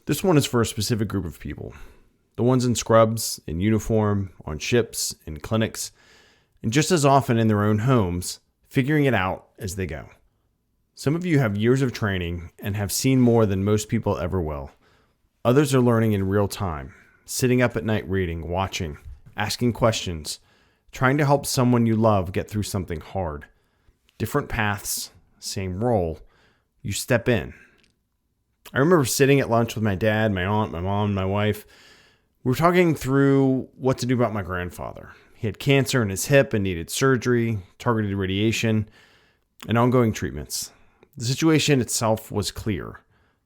This one is for a specific group of people. The ones in scrubs, in uniform, on ships, in clinics, and just as often in their own homes, figuring it out as they go. Some of you have years of training and have seen more than most people ever will. Others are learning in real time, sitting up at night reading, watching, asking questions, trying to help someone you love get through something hard. Different paths, same role. You step in. I remember sitting at lunch with my dad, my aunt, my mom, and my wife. We were talking through what to do about my grandfather. He had cancer in his hip and needed surgery, targeted radiation, and ongoing treatments. The situation itself was clear,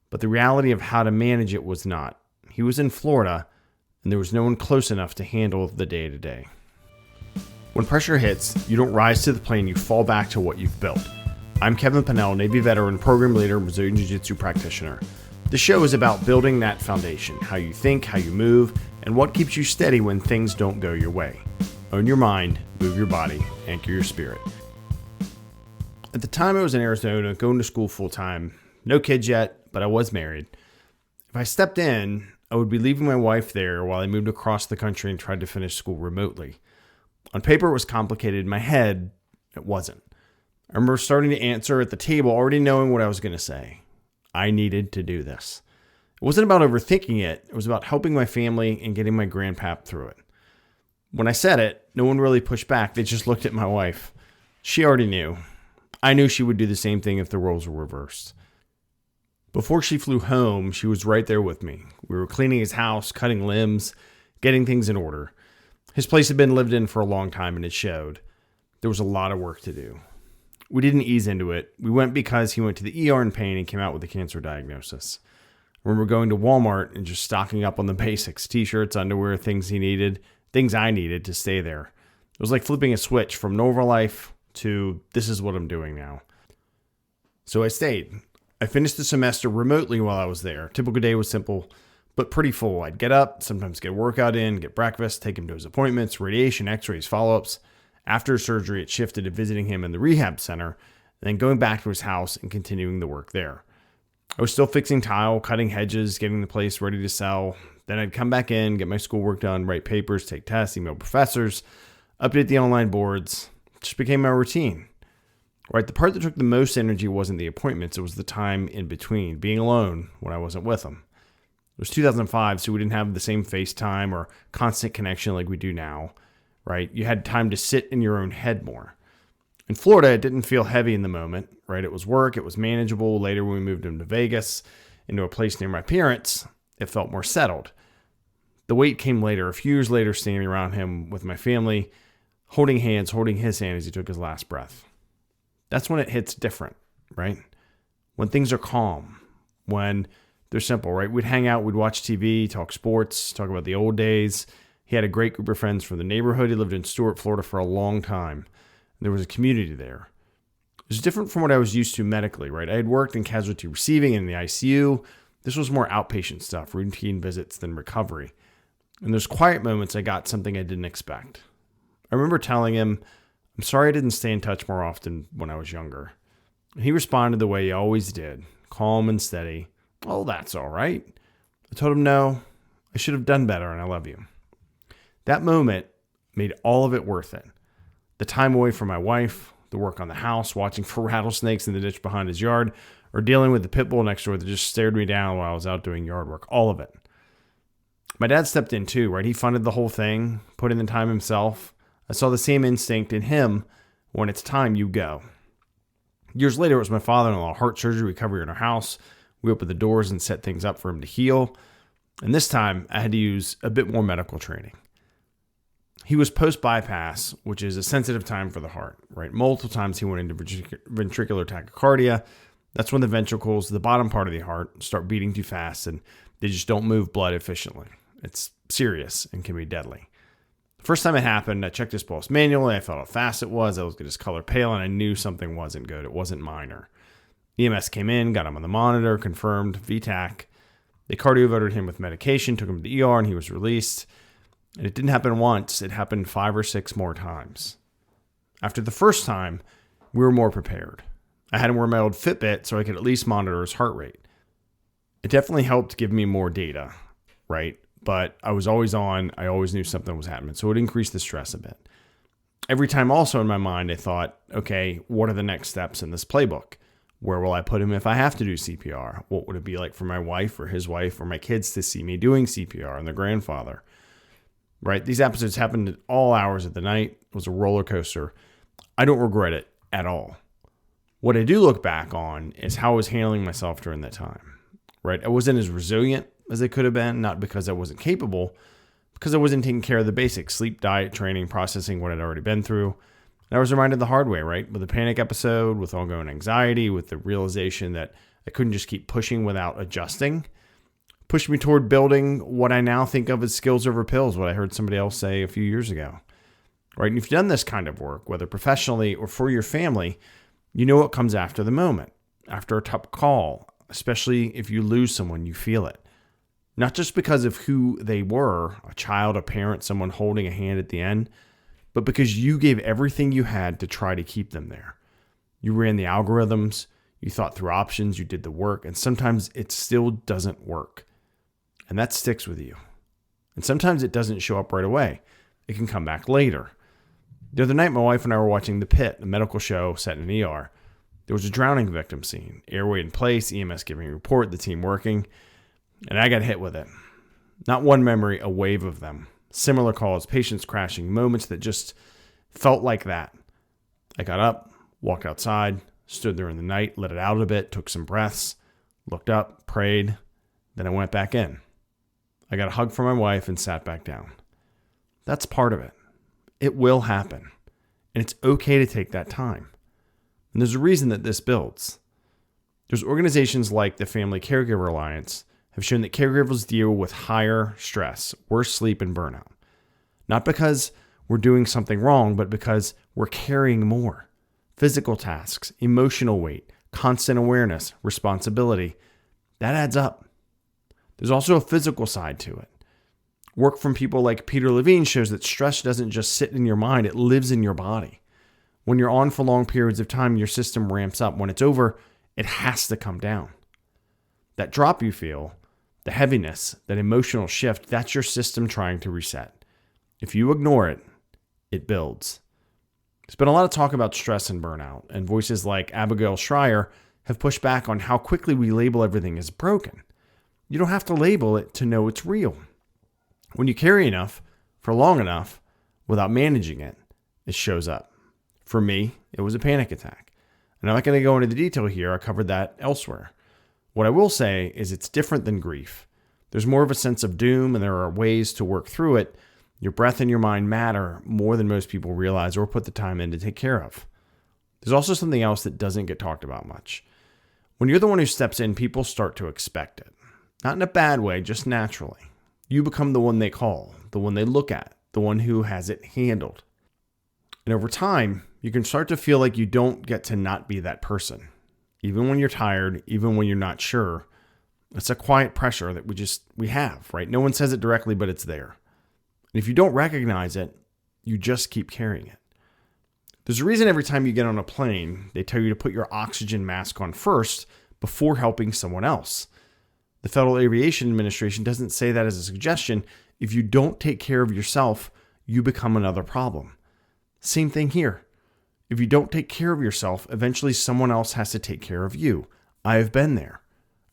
but the reality of how to manage it was not. He was in Florida, and there was no one close enough to handle the day-to-day. When pressure hits, you don't rise to the plane, you fall back to what you've built. I'm Kevin Pannell, Navy veteran, program leader, Brazilian Jiu-Jitsu practitioner. The show is about building that foundation, how you think, how you move, and what keeps you steady when things don't go your way. Own your mind, move your body, anchor your spirit. At the time I was in Arizona, going to school full-time, no kids yet, but I was married. If I stepped in, I would be leaving my wife there while I moved across the country and tried to finish school remotely. On paper, it was complicated. In my head, it wasn't. I remember starting to answer at the table, already knowing what I was going to say. I needed to do this. It wasn't about overthinking it. It was about helping my family and getting my grandpap through it. When I said it, no one really pushed back. They just looked at my wife. She already knew. I knew she would do the same thing if the roles were reversed. Before she flew home, she was right there with me. We were cleaning his house, cutting limbs, getting things in order. His place had been lived in for a long time, and it showed. There was a lot of work to do. We didn't ease into it. We went because he went to the ER in pain and came out with a cancer diagnosis. I remember going to Walmart and just stocking up on the basics, t-shirts, underwear, things he needed, things I needed to stay there. It was like flipping a switch from normal life to this is what I'm doing now. So I stayed. I finished the semester remotely while I was there. Typical day was simple, but pretty full. I'd get up, sometimes get a workout in, get breakfast, take him to his appointments, radiation, x-rays, follow-ups. After surgery, it shifted to visiting him in the rehab center, and then going back to his house and continuing the work there. I was still fixing tile, cutting hedges, getting the place ready to sell. Then I'd come back in, get my schoolwork done, write papers, take tests, email professors, update the online boards. It just became my routine. Right, the part that took the most energy wasn't the appointments, it was the time in between, being alone when I wasn't with him. It was 2005, so we didn't have the same FaceTime or constant connection like we do now. Right? You had time to sit in your own head more. In Florida, it didn't feel heavy in the moment, right? It was work, it was manageable. Later, when we moved him to Vegas, into a place near my parents, it felt more settled. The weight came later, a few years later, standing around him with my family, holding hands, holding his hand as he took his last breath. That's when it hits different, right? When things are calm, when they're simple, right? We'd hang out, we'd watch TV, talk sports, talk about the old days. He had a great group of friends from the neighborhood. He lived in Stuart, Florida for a long time. There was a community there. It was different from what I was used to medically, right? I had worked in casualty receiving in the ICU. This was more outpatient stuff, routine visits than recovery. In those quiet moments, I got something I didn't expect. I remember telling him, I'm sorry I didn't stay in touch more often when I was younger. And he responded the way he always did, calm and steady. Oh, that's all right. I told him, no, I should have done better, and I love you. That moment made all of it worth it. The time away from my wife, the work on the house, watching for rattlesnakes in the ditch behind his yard, or dealing with the pit bull next door that just stared me down while I was out doing yard work, all of it. My dad stepped in too, right? He funded the whole thing, put in the time himself. I saw the same instinct in him. When it's time, you go. Years later, it was my father-in-law, heart surgery, recovery in our house. We opened the doors and set things up for him to heal. And this time, I had to use a bit more medical training. He was post-bypass, which is a sensitive time for the heart, right? Multiple times he went into ventricular tachycardia. That's when the ventricles, the bottom part of the heart, start beating too fast and they just don't move blood efficiently. It's serious and can be deadly. The first time it happened, I checked his pulse manually. I felt how fast it was. I looked at his color pale and I knew something wasn't good. It wasn't minor. EMS came in, got him on the monitor, confirmed V-tach. They cardioverted him with medication, took him to the ER, and he was released. And it didn't happen once. It happened 5 or 6 more times. After the first time, we were more prepared. I had him wear my old Fitbit so I could at least monitor his heart rate. It definitely helped give me more data, right? But I was always on. I always knew something was happening. So it increased the stress a bit. Every time also in my mind, I thought, okay, what are the next steps in this playbook? Where will I put him if I have to do CPR? What would it be like for my wife or his wife or my kids to see me doing CPR and their grandfather? Right? These episodes happened at all hours of the night. It was a roller coaster. I don't regret it at all. What I do look back on is how I was handling myself during that time. Right? I wasn't as resilient as I could have been, not because I wasn't capable, because I wasn't taking care of the basics: sleep, diet, training, processing what I'd already been through. And I was reminded the hard way, right? With a panic episode, with ongoing anxiety, with the realization that I couldn't just keep pushing without adjusting, pushed me toward building what I now think of as skills over pills, what I heard somebody else say a few years ago, right? And if you've done this kind of work, whether professionally or for your family, you know what comes after the moment, after a tough call, especially if you lose someone, you feel it. Not just because of who they were, a child, a parent, someone holding a hand at the end, but because you gave everything you had to try to keep them there. You ran the algorithms, you thought through options, you did the work, and sometimes it still doesn't work. And that sticks with you. And sometimes it doesn't show up right away. It can come back later. The other night, my wife and I were watching The Pit, a medical show set in an ER. There was a drowning victim scene, airway in place, EMS giving a report, the team working, and I got hit with it. Not one memory, a wave of them. Similar calls, patients crashing, moments that just felt like that. I got up, walked outside, stood there in the night, let it out a bit, took some breaths, looked up, prayed, then I went back in. I got a hug from my wife and sat back down. That's part of it. It will happen. And it's okay to take that time. And there's a reason that this builds. There's organizations like the Family Caregiver Alliance have shown that caregivers deal with higher stress, worse sleep, and burnout. Not because we're doing something wrong, but because we're carrying more. Physical tasks, emotional weight, constant awareness, responsibility, that adds up. There's also a physical side to it. Work from people like Peter Levine shows that stress doesn't just sit in your mind, it lives in your body. When you're on for long periods of time, your system ramps up. When it's over, it has to come down. That drop you feel, the heaviness, that emotional shift, that's your system trying to reset. If you ignore it, it builds. There's been a lot of talk about stress and burnout, and voices like Abigail Schreier have pushed back on how quickly we label everything as broken. You don't have to label it to know it's real. When you carry enough for long enough without managing it, it shows up. For me, it was a panic attack. And I'm not going to go into the detail here. I covered that elsewhere. What I will say is it's different than grief. There's more of a sense of doom, and there are ways to work through it. Your breath and your mind matter more than most people realize or put the time in to take care of. There's also something else that doesn't get talked about much. When you're the one who steps in, people start to expect it. Not in a bad way, just naturally. You become the one they call, the one they look at, the one who has it handled. And over time, you can start to feel like you don't get to not be that person. Even when you're tired, even when you're not sure, it's a quiet pressure that we have, right? No one says it directly, but it's there. And if you don't recognize it, you just keep carrying it. There's a reason every time you get on a plane, they tell you to put your oxygen mask on first before helping someone else. The Federal Aviation Administration doesn't say that as a suggestion. If you don't take care of yourself, you become another problem. Same thing here. If you don't take care of yourself, eventually someone else has to take care of you. I have been there.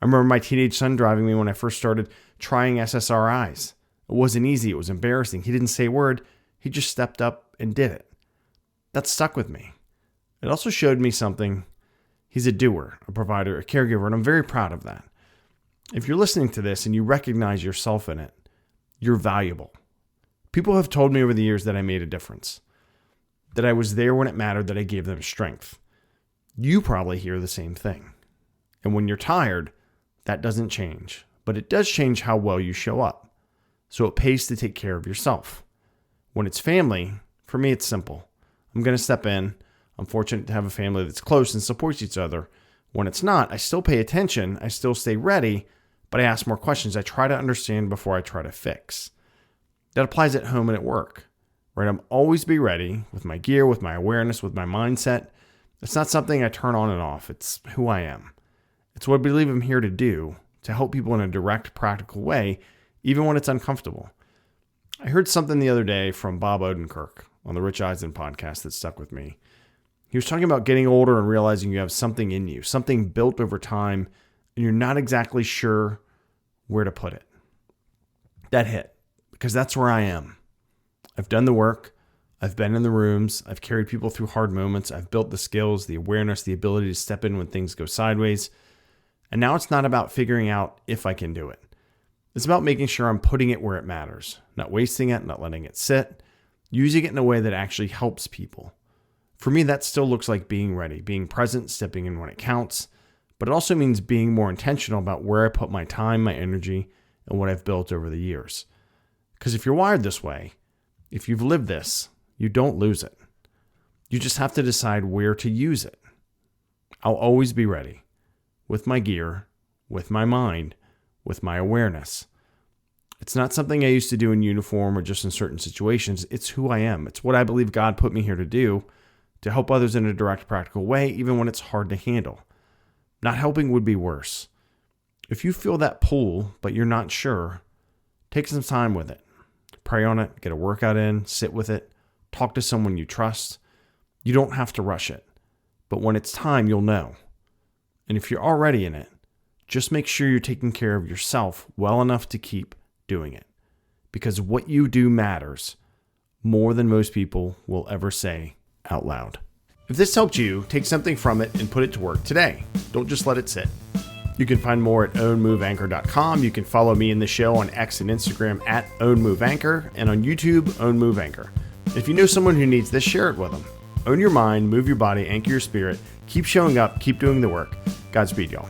I remember my teenage son driving me when I first started trying SSRIs. It wasn't easy. It was embarrassing. He didn't say a word. He just stepped up and did it. That stuck with me. It also showed me something. He's a doer, a provider, a caregiver, and I'm very proud of that. If you're listening to this and you recognize yourself in it, you're valuable. People have told me over the years that I made a difference, that I was there when it mattered, that I gave them strength. You probably hear the same thing. And when you're tired, that doesn't change, but it does change how well you show up. So it pays to take care of yourself. When it's family, for me, it's simple. I'm going to step in. I'm fortunate to have a family that's close and supports each other. When it's not, I still pay attention. I still stay ready, but I ask more questions. I try to understand before I try to fix. That applies at home and at work, right? I'm always be ready with my gear, with my awareness, with my mindset. It's not something I turn on and off. It's who I am. It's what I believe I'm here to do, to help people in a direct, practical way, even when it's uncomfortable. I heard something the other day from Bob Odenkirk on the Rich Eisen podcast that stuck with me. He was talking about getting older and realizing you have something in you, something built over time, and you're not exactly sure where to put it. That hit, because that's where I am. I've done the work. I've been in the rooms. I've carried people through hard moments. I've built the skills, the awareness, the ability to step in when things go sideways. And now it's not about figuring out if I can do it. It's about making sure I'm putting it where it matters, not wasting it, not letting it sit, using it in a way that actually helps people. For me, that still looks like being ready, being present, stepping in when it counts, but it also means being more intentional about where I put my time, my energy, and what I've built over the years. Because if you're wired this way, if you've lived this, you don't lose it. You just have to decide where to use it. I'll always be ready, with my gear, with my mind, with my awareness. It's not something I used to do in uniform or just in certain situations. It's who I am. It's what I believe God put me here to do, to help others in a direct, practical way, even when it's hard to handle. Not helping would be worse. If you feel that pull, but you're not sure, take some time with it. Pray on it, get a workout in, sit with it, talk to someone you trust. You don't have to rush it, but when it's time, you'll know. And if you're already in it, just make sure you're taking care of yourself well enough to keep doing it. Because what you do matters more than most people will ever say out loud. If this helped you, take something from it and put it to work today. Don't just let it sit. You can find more at ownmoveanchor.com. You can follow me in the show on X and Instagram at ownmoveanchor, and on YouTube, ownmoveanchor. If you know someone who needs this, share it with them. Own your mind, move your body, anchor your spirit. Keep showing up, keep doing the work. Godspeed, y'all.